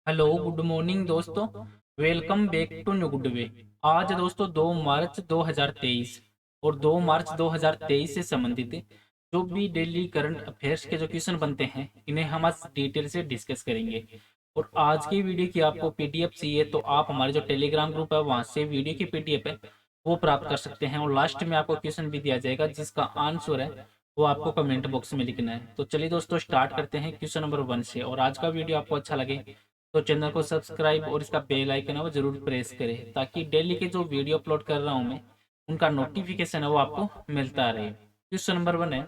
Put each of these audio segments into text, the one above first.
Hello good morning दोस्तों। Welcome back to new good way. आज दोस्तों 2 मार्च 2023 और 2 मार्च 2023 से संबंधित जो भी डेली करंट अफेयर्स के जो क्वेश्चन बनते हैं इन्हें हम आज डिटेल से डिस्कस करेंगे। और आज की वीडियो की आपको पीडीएफ चाहिए तो आप हमारे जो टेलीग्राम ग्रुप है वहां से वीडियो की पीडीएफ है वो प्राप्त कर सकते हैं। और लास्ट में आपको क्वेश्चन भी दिया जाएगा जिसका आंसर है वो आपको कमेंट बॉक्स में लिखना है। तो चलिए दोस्तों स्टार्ट करते हैं क्वेश्चन नंबर 1 से। और आज का वीडियो आपको अच्छा लगे तो चैनल को सब्सक्राइब और इसका बेल आइकन है वो जरूर प्रेस करें ताकि डेली के जो वीडियो अपलोड कर रहा हूँ मैं उनका नोटिफिकेशन है वो आपको मिलता रहे। क्वेश्चन नंबर 1 है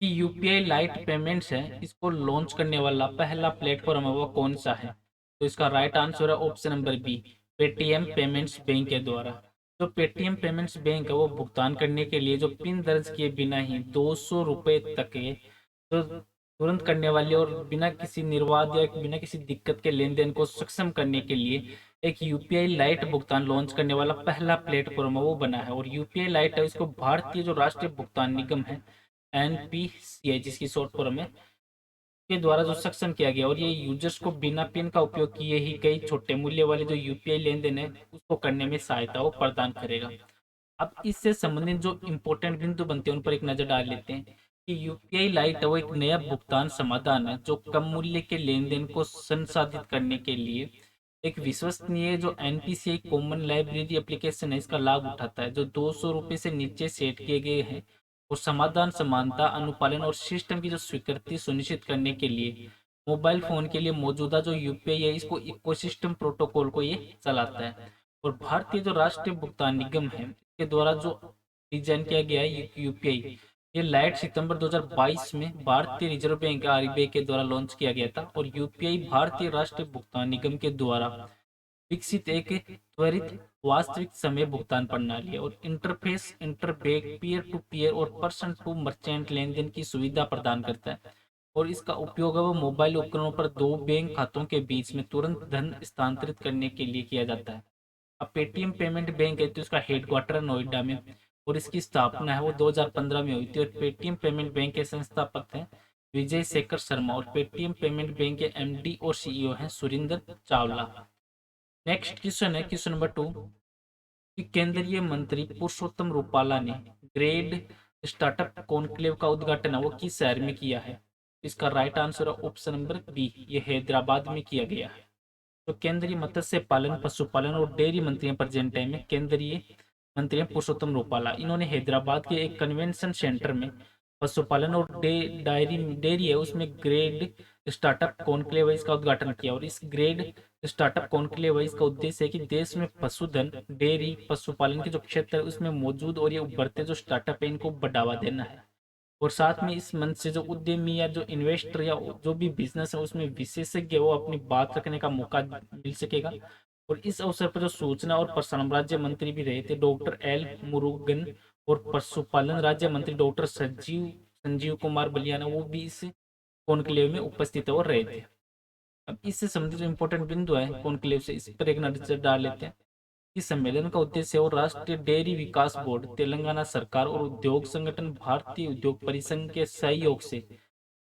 कि यूपीआई लाइट पेमेंट्स है इसको लॉन्च करने वाला पहला प्लेटफॉर्म है वो कौन सा है। तो इसका राइट आंसर है option number B, Paytm payments bank के द्वारा। जो पेटीएम पेमेंट्स बैंक है वो भुगतान करने के लिए जो पिन दर्ज किए बिना ही 200 रुपये तक के जो तुरंत करने वाली और बिना किसी निर्वाध या बिना किसी दिक्कत के लेन देन को सक्षम करने के लिए एक यूपीआई लाइट भुगतान लॉन्च करने वाला पहला प्लेटफॉर्म है वो बना है। और यूपीआई लाइट है इसको भारतीय जो राष्ट्रीय भुगतान निगम है एनपीसीआई जिसकी शॉर्ट फॉर्म है के द्वारा जो सक्षम किया गया। और ये यूजर्स को बिना पिन का उपयोग किए ही कई छोटे मूल्य वाले जो यूपीआई लेन देन है उसको करने में सहायता वो प्रदान करेगा। अब इससे संबंधित जो इम्पोर्टेंट बिंदु बनते हैं उन पर एक नजर डाल लेते हैं कि यूपीआई लाइट वो एक नया भुगतान समाधान है जो कम मूल्य के लेन देन को संसाधित करने के लिए एक विश्वसनीय जो एनपीसीआई कॉमन लाइब्रेरी एप्लीकेशन है इसका लाभ उठाता है जो 200 रुपये से नीचे सेट किए गए हैं। और समाधान समानता अनुपालन और सिस्टम की जो स्वीकृति सुनिश्चित करने के लिए मोबाइल फोन के लिए मौजूदा जो यूपीआई है इसको इकोसिस्टम प्रोटोकॉल को ये चलाता है। और भारतीय जो राष्ट्रीय भुगतान निगम है के द्वारा जो डिजाइन किया गया है यूपीआई ये लाइट सितंबर 2022 में भारतीय रिजर्व बैंक आरबीआई के द्वारा लॉन्च किया गया था। और यूपीआई भारतीय राष्ट्रीय भुगतान निगम के द्वारा विकसित एक त्वरित वास्तविक समय भुगतान प्रणाली है। और interface interbank peer to peer और पर्सन टू मर्चेंट लेन देन की सुविधा प्रदान करता है। और इसका उपयोग है वो मोबाइल उपकरणों पर दो बैंक खातों के बीच में तुरंत धन स्थानांतरित करने के लिए किया जाता है। अब पेटीएम पेमेंट बैंक है तो इसका हेडक्वार्टर है नोएडा में और इसकी स्थापना है वो 2015 में हुई थी। और पेटीएम पेमेंट बैंक के संस्थापक हैं विजय शेखर शर्मा और पेटीएम पेमेंट बैंक के एमडी और सीईओ हैं सुरिंदर चावला। नेक्स्ट क्वेश्चन है क्वेश्चन नंबर 2 कि केंद्रीय मंत्री पुरुषोत्तम रूपाला ने ग्रेड स्टार्टअप कॉन्क्लेव का उद्घाटन है वो किस शहर में किया है। इसका राइट आंसर है ऑप्शन नंबर बी, ये हैदराबाद में किया गया है। तो केंद्रीय मत्स्य पालन पशुपालन और डेयरी मंत्री प्रेजेंट टाइम में केंद्रीय मंत्री पुरुषोत्तम रूपाला इन्होंने हैदराबाद के एक कन्वेंशन सेंटर में पशुपालन और डायरी डेयरी है उसमें ग्रेड स्टार्टअप कॉन्क्लेव का उद्घाटन किया। और इस ग्रेड स्टार्टअप कॉन्क्लेव का उद्देश्य है कि देश में पशुधन डेयरी पशुपालन के जो क्षेत्र है उसमें मौजूद और ये उभरते जो स्टार्टअप है इनको बढ़ावा देना है। और साथ में इस मंच से जो उद्यमी या जो इन्वेस्टर या जो भी बिजनेस है उसमें विशेषज्ञ वो अपनी बात रखने का मौका मिल सकेगा। और इस अवसर पर जो सूचना और प्रसारण राज्य मंत्री भी रहे थे डॉक्टर एल मुरुगन और पशुपालन राज्य मंत्री डॉक्टर संजीव संजीव कुमार बलियाना वो भी इस कॉन्क्लेव में उपस्थित और रहे थे। अब इससे संबंधित जो इम्पोर्टेंट बिंदु है कॉन्क्लेव से इस पर एक नजर डाल लेते हैं। इस सम्मेलन का उद्देश्य और राष्ट्रीय डेयरी विकास बोर्ड तेलंगाना सरकार और उद्योग संगठन भारतीय उद्योग परिसंघ के सहयोग से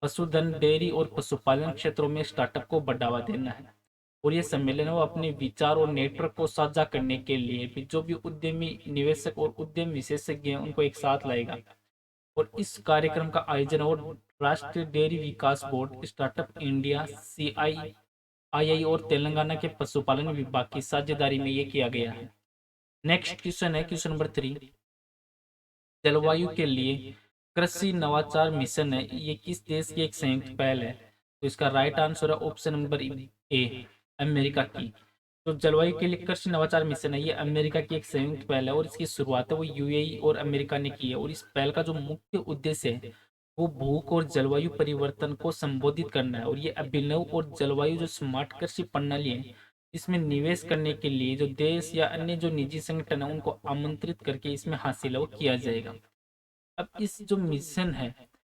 पशुधन डेयरी और पशुपालन क्षेत्रों में स्टार्टअप को बढ़ावा देना है। और ये सम्मेलन वो अपने विचार और नेटवर्क को साझा करने के लिए भी जो भी उद्यमी निवेशक और उद्यम विशेषज्ञ हैं उनको एक साथ लाएगा। और इस कार्यक्रम का आयोजन और राष्ट्रीय डेयरी विकास बोर्ड स्टार्टअप इंडिया सीआईआई और तेलंगाना के पशुपालन विभाग की साझेदारी में ये किया गया है। नेक्स्ट क्वेश्चन है क्वेश्चन नंबर 3, जलवायु के लिए कृषि नवाचार मिशन है ये किस देश की एक संयुक्त पहल है। तो इसका राइट आंसर है ऑप्शन नंबर ए, अमेरिका की। तो जलवायु के लिए कृषि नवाचार मिशन है ये अमेरिका की एक संयुक्त पहल है और इसकी शुरुआत है वो यूएई और अमेरिका ने की है। और इस पहल का जो मुख्य उद्देश्य है वो भूख और जलवायु परिवर्तन को संबोधित करना है। और ये अभिनव और जलवायु जो स्मार्ट कृषि प्रणाली है इसमें निवेश करने के लिए जो देश या अन्य जो निजी संगठन है उनको आमंत्रित करके इसमें हासिल वो किया जाएगा। अब इस जो मिशन है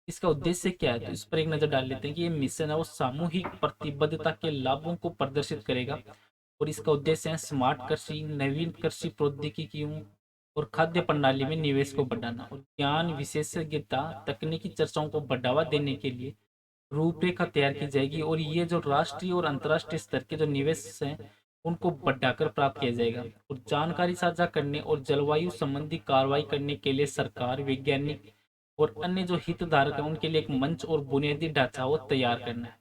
इसका उद्देश्य क्या है तो इस पर एक नजर डाल लेते हैं कि ये मिशन है वो सामूहिक प्रतिबद्धता के लाभों को प्रदर्शित करेगा। और इसका उद्देश्य है स्मार्ट कृषि नवीन कृषि प्रौद्योगिकियों और खाद्य प्रणाली में निवेश को बढ़ाना और ज्ञान विशेषज्ञता तकनीकी चर्चाओं को बढ़ावा देने के लिए रूपरेखा तैयार की जाएगी और ये जो राष्ट्रीय और अंतर्राष्ट्रीय स्तर के जो निवेश हैं उनको बढ़ाकर प्राप्त किया जाएगा। और जानकारी साझा करने और जलवायु संबंधी कार्रवाई करने के लिए सरकार, वैज्ञानिक और अन्य जो हितधारक हैं उनके लिए एक मंच और बुनियादी ढांचा वो तैयार करना है।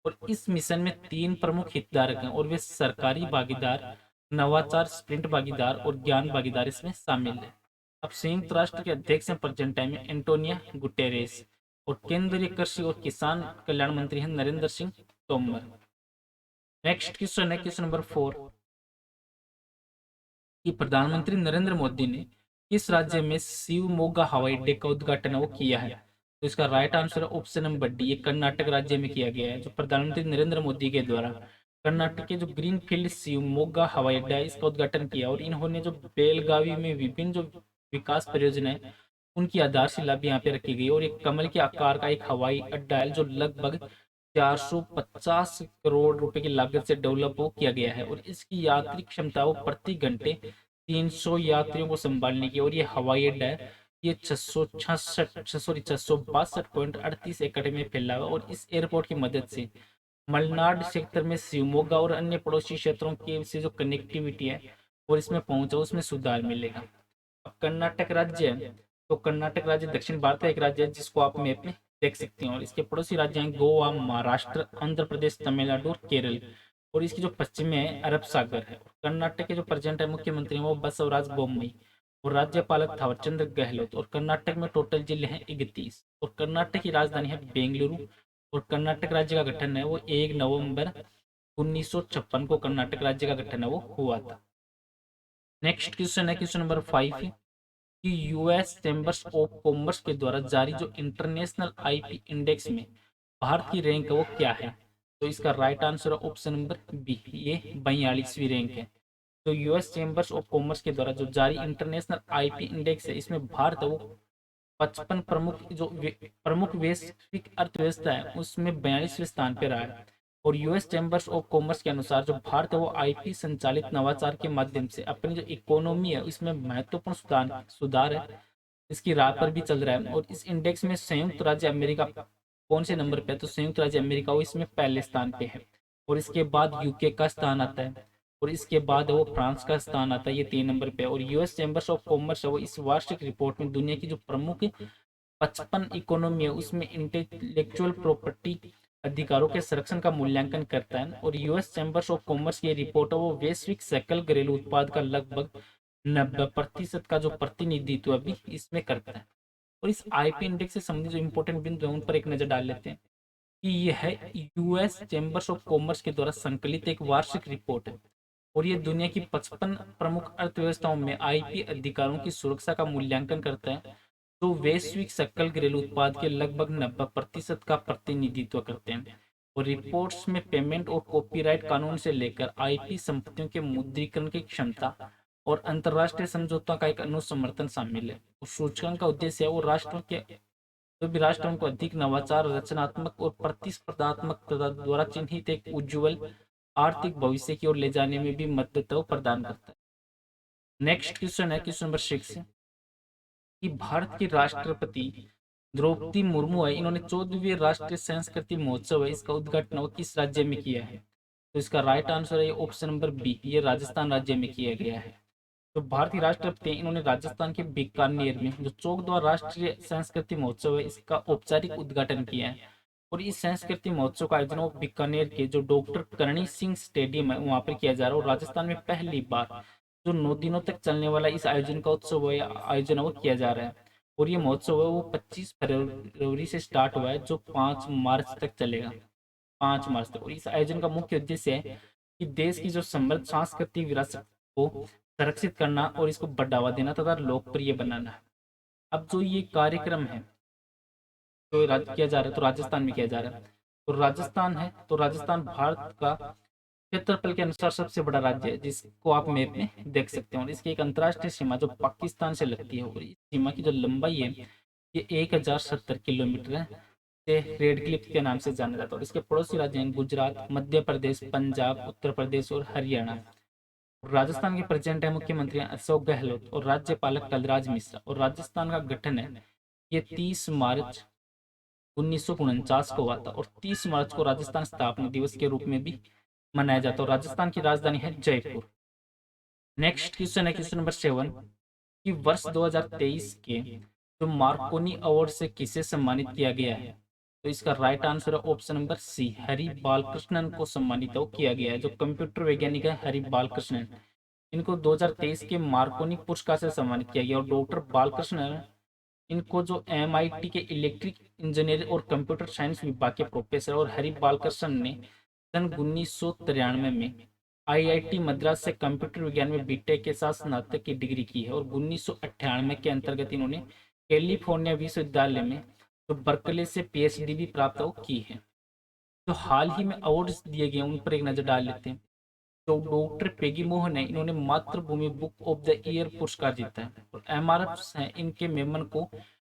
और इस मिशन में 3 प्रमुख हितधारक हैं और वे सरकारी भागीदार, नवाचार स्प्रिंट भागीदार और ज्ञान भागीदार इसमें शामिल है। अब संयुक्त राष्ट्र के अध्यक्ष हैं प्रेजेंट टाइम में एंटोनिया गुटेरेस और केंद्रीय कृषि और किसान कल्याण मंत्री हैं नरेंद्र सिंह तोमर। नेक्स्ट क्वेश्चन है क्वेश्चन नंबर 4 कि प्रधानमंत्री नरेंद्र मोदी ने किस राज्य में शिवमोगा हवाई अड्डे का उद्घाटन वो किया है? तो इसका राइट आंसर है ऑप्शन नंबर डी, ये कर्नाटक राज्य में किया गया है। जो प्रधानमंत्री नरेंद्र मोदी के द्वारा कर्नाटक के जो ग्रीनफील्ड शिवमोगा हवाई अड्डा है इसका उद्घाटन किया और इन्होंने जो बेलगावी में विभिन्न जो विकास परियोजनाएं उनकी आधारशिला भी यहाँ पे रखी गई और एक कमल के आकार का एक हवाई अड्डा है जो लगभग 450 करोड़ रुपए की लागत से डेवलप किया गया है और इसकी यात्री क्षमता वो प्रति घंटे 300 यात्रियों को संभालने की। और ये हवाई अड्डा है ये 662.38 एकड़ में फैला हुआ और इस एयरपोर्ट की मदद से मलनाड क्षेत्र में शिवमोगा और अन्य पड़ोसी क्षेत्रों के से जो कनेक्टिविटी है और इसमें पहुंचा उसमें सुधार मिलेगा। अब कर्नाटक राज्य है तो कर्नाटक राज्य दक्षिण भारत का एक राज्य है जिसको आप मैप में देख सकते हैं और इसके पड़ोसी राज्य हैं गोवा, महाराष्ट्र, आंध्र प्रदेश, तमिलनाडु और केरल। और इसकी जो पश्चिम में है अरब सागर है। कर्नाटक के जो प्रेजेंट है मुख्यमंत्री हैं वो बसवराज बोम्मई और राज्यपाल थावरचंद्र गहलोत। और कर्नाटक में टोटल जिले हैं 31 और कर्नाटक की राजधानी है बेंगलुरु। और कर्नाटक राज्य का गठन है वो 1 नवंबर 1956 को कर्नाटक राज्य का गठन है वो हुआ था। नेक्स्ट क्वेश्चन है क्वेश्चन नंबर 5 कि यूएस चैम्बर्स ऑफ कॉमर्स के द्वारा जारी जो इंटरनेशनल आईपी इंडेक्स में भारत की रैंक है वो क्या है? तो इसका राइट आंसर है ऑप्शन नंबर बी, ये 42वीं रैंक है। तो यूएस चैम्बर्स ऑफ कॉमर्स के द्वारा जो जारी इंटरनेशनल आईपी इंडेक्स है इसमें भारत है वो 55 प्रमुख वैश्विक अर्थव्यवस्था है उसमें 42वें स्थान पर रहा है। और यूएस चैम्बर्स ऑफ कॉमर्स के अनुसार जो भारत है वो आईटी संचालित नवाचार के माध्यम से अपनी जो इकोनॉमी है इसमें महत्वपूर्ण सुधार है इसकी राह पर भी चल रहा है। और इस इंडेक्स में संयुक्त राज्य अमेरिका कौन से नंबर पे है? तो संयुक्त राज्य अमेरिका वो इसमें पहले स्थान पे है। और इसके बाद यूके का स्थान आता है और इसके बाद वो फ्रांस का स्थान आता है, ये 3 नंबर पे। और यूएस चैम्बर्स ऑफ कॉमर्स है वो इस वार्षिक रिपोर्ट में दुनिया की जो प्रमुख 55 इकोनॉमी है उसमें इंटेलेक्चुअल प्रॉपर्टी अधिकारों के संरक्षण का मूल्यांकन करता है। और यूएस चैम्बर्स ऑफ कॉमर्स की रिपोर्ट है वो वैश्विक सकल घरेलू उत्पाद का लगभग 90% का जो प्रतिनिधित्व अभी इसमें करता है। और इस आईपी इंडेक्स से संबंधित जो इंपॉर्टेंट बिंदु है उन पर एक नजर डाल लेते हैं कि यह है यूएस चैम्बर्स ऑफ कॉमर्स के द्वारा संकलित एक वार्षिक रिपोर्ट है और ये दुनिया की 55 प्रमुख अर्थव्यवस्थाओं में आईपी अधिकारों की सुरक्षा का मूल्यांकन करता है जो वैश्विक सकल घरेलू उत्पाद के लगभग 90% का प्रतिनिधित्व करते हैं। और रिपोर्ट्स में पेमेंट और कॉपीराइट कानून से लेकर आईपी संपत्तियों के मुद्रीकरण की क्षमता और अंतर्राष्ट्रीय समझौतों का एक अनुसमर्थन शामिल है। उस सूचकांक का उद्देश्य है वो राष्ट्रों के जो भी राष्ट्रों को अधिक नवाचार, रचनात्मक और प्रतिस्पर्धात्मक द्वारा चिन्हित एक उज्जवल आर्थिक भविष्य की ओर ले जाने में भी मदद प्रदान करता है। नेक्स्ट क्वेश्चन है क्वेश्चन नंबर 6 कि भारत की राष्ट्रपति द्रौपदी मुर्मू है इन्होंने 14वीं राष्ट्रीय संस्कृति महोत्सव है इसका उद्घाटन वो किस राज्य में किया है? तो इसका राइट आंसर है ऑप्शन नंबर बी, ये राजस्थान राज्य में किया गया है। तो भारतीय राष्ट्रपति इन्होंने राजस्थान के बीकानेर में जो चौकदवा राष्ट्रीय संस्कृति महोत्सव है इसका औपचारिक उद्घाटन किया है। और इस संस्कृति महोत्सव का आयोजन बीकानेर के जो डॉक्टर करणी सिंह स्टेडियम है वहां पर किया जा रहा है। और राजस्थान में पहली बार जो 9 दिनों तक चलने वाला इस आयोजन का उत्सव है आयोजन वो किया जा रहा है। और ये महोत्सव है वो 25 फरवरी से स्टार्ट हुआ है जो 5 मार्च तक चलेगा, 5 मार्च तक। और इस आयोजन का मुख्य उद्देश्य है कि देश की जो समृद्ध सांस्कृतिक विरासत को संरक्षित करना और इसको बढ़ावा देना तथा लोकप्रिय बनाना है। अब जो ये कार्यक्रम है जो किया जा रहा है तो राजस्थान में किया जा रहा है। तो राजस्थान है तो राजस्थान भारत का क्षेत्रफल के अनुसार सबसे बड़ा राज्य है जिसको आप मैप में देख सकते हो। और इसकी एक अंतर्राष्ट्रीय सीमा जो पाकिस्तान से लगती है और इस सीमा की जो लंबाई है ये 1070 किलोमीटर है, रेड क्लिफ के नाम से जाना जाता है। और इसके पड़ोसी राज्य हैं गुजरात, मध्य प्रदेश, पंजाब, उत्तर प्रदेश और हरियाणा। राजस्थान के प्रेसिडेंट है मुख्यमंत्री अशोक गहलोत और राज्यपाल कलराज मिश्रा। और राजस्थान का गठन है ये 30 मार्च 1949 को हुआ था और 30 मार्च को राजस्थान स्थापना दिवस के रूप में भी मनाया जाता है और राजस्थान की राजधानी है जयपुर। नेक्स्ट क्वेश्चन है क्वेश्चन नंबर 7 कि वर्ष 2023 के जो मार्कोनी अवार्ड से किसे सम्मानित किया गया है। तो इसका राइट आंसर है option number C, Hari Balakrishnan को सम्मानित किया गया है। जो कंप्यूटर वैज्ञानिक है हरि बालकृष्णन, इनको 2023 के मार्कोनी पुरस्कार से सम्मानित किया गया। और डॉक्टर बालकृष्णन, इनको जो MIT के इलेक्ट्रिक इंजीनियरिंग और कंप्यूटर साइंस विभाग के प्रोफेसर और हरि बालकृष्णन ने सन 1993 में IIT मद्रास से कंप्यूटर विज्ञान में बीटेक के साथ स्नातक की डिग्री की है और 1998 के अंतर्गत इन्होंने कैलिफोर्निया विश्वविद्यालय में जो बर्कले से PhD भी प्राप्त की है। तो हाल ही में अवार्ड्स दिए गए उन पर एक नजर डाल लेते हैं। तो डॉक्टर पेगी मोहन है, इन्होंने मातृभूमि बुक ऑफ द ईयर पुरस्कार जीता है। और MRF हैं, इनके मेमन को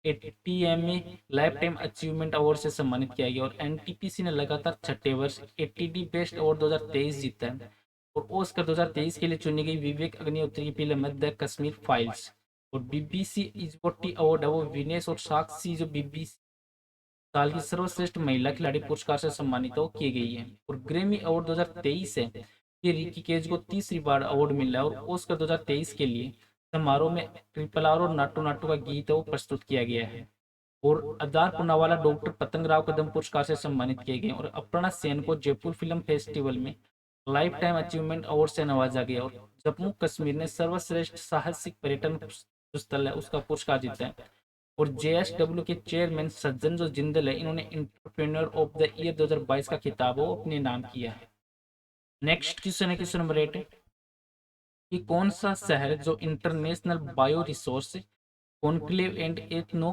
ATMA life time achievement award से सम्मानित किया गया। और NTPC ने लगातार छठे वर्ष ATD बेस्ट अवार्ड 2023 जीता है। और ऑस्कर 2023 के लिए चुनी गई विवेक अग्निहोत्री की फिल्म है द कश्मीर फाइल्स। और BBC इजवोटी अवार्ड है वो विनेश और साक्षी जो BBC साल की सर्वश्रेष्ठ महिला खिलाड़ी पुरस्कार से सम्मानित की गई है। और ग्रैमी अवार्ड 2023 है, ये रिकी केज को तीसरी बार अवार्ड मिला है। और ऑस्कर 2023 के लिए समारोह में RRR और नाटू नाटू का गीत है वो प्रस्तुत किया गया है। और अदार पूनावाला डॉक्टर पतंगराव कदम पुरस्कार से सम्मानित किए गए। और अपर्णा सेन को जयपुर फिल्म फेस्टिवल में लाइफ टाइम अचीवमेंट अवार्ड से नवाजा गया। और जम्मू कश्मीर ने सर्वश्रेष्ठ साहसिक पर्यटन स्थल है उसका पुरस्कार जीता है। और JSW के चेयरमैन सज्जन जो जिंदल है, इन्होंने एंटरप्रेन्योर ऑफ द ईयर 2022 का खिताब वो अपने नाम किया है। नेक्स्ट क्वेश्चन है क्वेश्चन नंबर 8 कि कौन सा शहर जो international bio resource conclave and ethno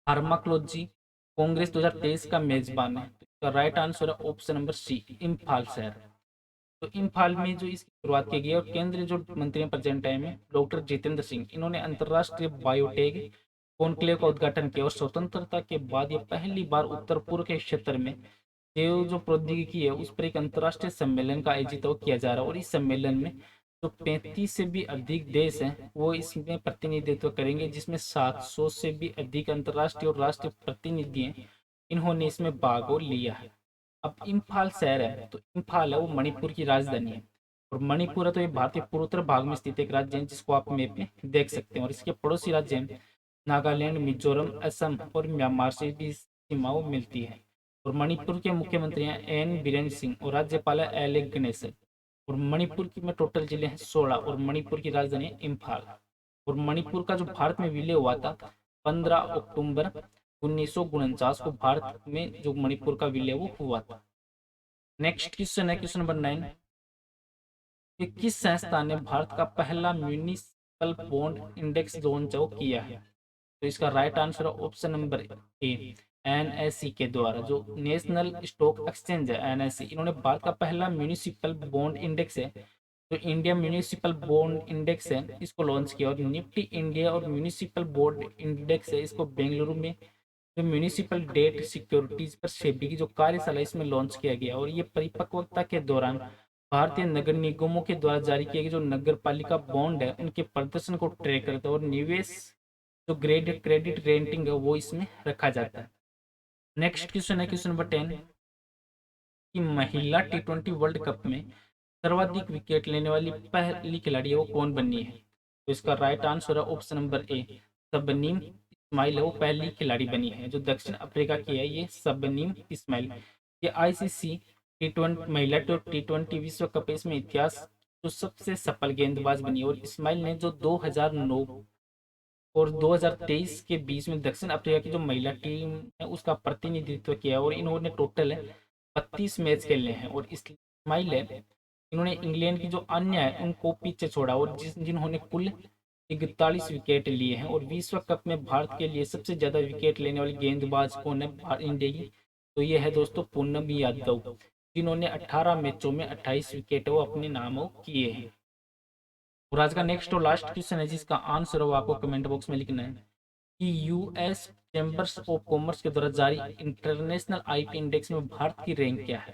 pharmacology Congress 2023 का मेजबान है। तो इसका राइट आंसर है ऑप्शन नंबर सी, इम्फाल शहर। तो इम्फाल में जो इसकी शुरुआत की गई है। और केंद्रीय जो मंत्री प्रेजेंट टाइम में डॉक्टर जितेंद्र सिंह, इन्होंने अंतर्राष्ट्रीय बायोटेक कॉन्क्लेव का उद्घाटन किया। और स्वतंत्रता के बाद ये पहली बार उत्तर पूर्व के क्षेत्र में जो प्रौद्योगिकी है उस पर एक अंतर्राष्ट्रीय सम्मेलन का आयोजित किया जा रहा है। और इस सम्मेलन में जो 35 से भी अधिक देश हैं वो इसमें प्रतिनिधित्व करेंगे, जिसमें 700 से भी अधिक अंतर्राष्ट्रीय और राष्ट्रीय प्रतिनिधि हैं, इन्होंने इसमें भाग लिया है। अब इम्फाल शहर है, तो इम्फाल है वो मणिपुर की राजधानी है। और मणिपुर है तो ये भारतीय पूर्वोत्तर भाग में स्थित एक राज्य है, जिसको आप मैप में देख सकते हैं। और इसके पड़ोसी राज्य हैं नागालैंड, मिजोरम, असम और म्यांमार से भी सीमाओं मिलती है। और मणिपुर के मुख्यमंत्री हैं N बीरेन्द्र सिंह और राज्यपाल है LA गणेश। और मणिपुर की में टोटल जिले हैं 16 और मणिपुर की राजधानी है इम्फाल। और मणिपुर का जो भारत में विलय हुआ था 15 अक्टूबर 1949 को भारत में जो मणिपुर का विलय वो हुआ था। नेक्स्ट क्वेश्चन है क्वेश्चन नंबर 9 कि किस संस्था ने भारत का पहला म्यूनिसिपल बॉन्ड इंडेक्स लॉन्च किया है। तो इसका राइट आंसर है ऑप्शन नंबर ए, NSE के द्वारा। जो नेशनल स्टॉक एक्सचेंज है NSE, इन्होंने भारत का पहला म्यूनिसिपल बॉन्ड इंडेक्स है जो इंडिया म्यूनिसिपल बॉन्ड इंडेक्स है इसको लॉन्च किया। और निफ्टी इंडिया और म्यूनिसिपल बॉन्ड इंडेक्स है इसको बेंगलुरु में जो म्यूनिसिपल डेट सिक्योरिटीज पर सेबी की जो कार्यशाला इसमें लॉन्च किया गया। और ये परिपक्वता के दौरान भारतीय नगर निगमों के द्वारा जारी किए गए जो नगर पालिका बॉन्ड है उनके प्रदर्शन को ट्रैक करता है। और निवेश जो क्रेडिट रेटिंग है वो इसमें रखा जाता है। नेक्स्ट क्वेश्चन है क्वेश्चन नंबर 10 कि महिला T20 वर्ल्ड कप में सर्वाधिक विकेट लेने वाली पहली खिलाड़ी है वो कौन बनी है। तो इसका राइट आंसर है option number A, Shabnim Ismail है वो पहली खिलाड़ी बनी है। जो दक्षिण अफ्रीका की है ये शबनीम इस्माइल। ये ICC T20 महिला T20 विश्व कप इसमें इतिहास जो सबसे सफल गेंदबाज बनी है। और इस्माइल ने जो 2009 और 2023 के बीच में दक्षिण अफ्रीका की जो महिला टीम है उसका प्रतिनिधित्व किया। और इन्होंने टोटल 32 मैच खेले हैं। और इस्माइल है इन्होंने इंग्लैंड की जो अन्य है उनको पीछे छोड़ा और जिन्होंने कुल 41 विकेट लिए हैं। और विश्व कप में भारत के लिए सबसे ज्यादा विकेट लेने वाली गेंदबाज कौन है इंडिया की, तो ये है दोस्तों पूनम यादव, जिन्होंने 18 मैचों में 28 विकेट वो अपने नामों किए हैं। और आज का नेक्स्ट और लास्ट क्वेश्चन है जिसका आंसर वो आपको कमेंट बॉक्स में लिखना है कि US चैम्बर्स ऑफ कॉमर्स के द्वारा जारी इंटरनेशनल IP इंडेक्स में भारत की रैंक क्या है।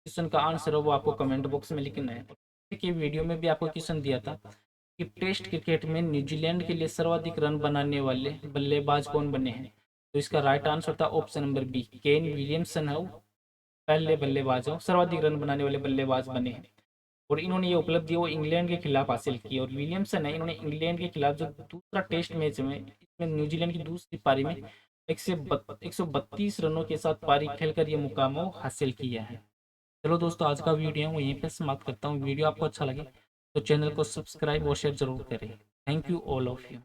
क्वेश्चन का आंसर है वो आपको कमेंट बॉक्स में लिखना है। कि वीडियो में भी आपको क्वेश्चन दिया था कि टेस्ट क्रिकेट में न्यूजीलैंड के लिए सर्वाधिक रन बनाने वाले बल्लेबाज कौन बने हैं। तो इसका राइट आंसर था option number B, Kane Williamson है पहले बल्लेबाज हो सर्वाधिक रन बनाने वाले बल्लेबाज बने हैं। और इन्होंने ये उपलब्धि वो इंग्लैंड के खिलाफ हासिल की। और विलियमसन है, इन्होंने इंग्लैंड के खिलाफ जो दूसरा टेस्ट मैच में इसमें न्यूजीलैंड की दूसरी पारी में 132 रनों के साथ पारी खेलकर ये मुकाम वो हासिल किया है। चलो दोस्तों, आज का वीडियो वो यहीं पे समाप्त करता हूँ। वीडियो आपको अच्छा लगे तो चैनल को सब्सक्राइब और शेयर जरूर करें। Thank you all of you.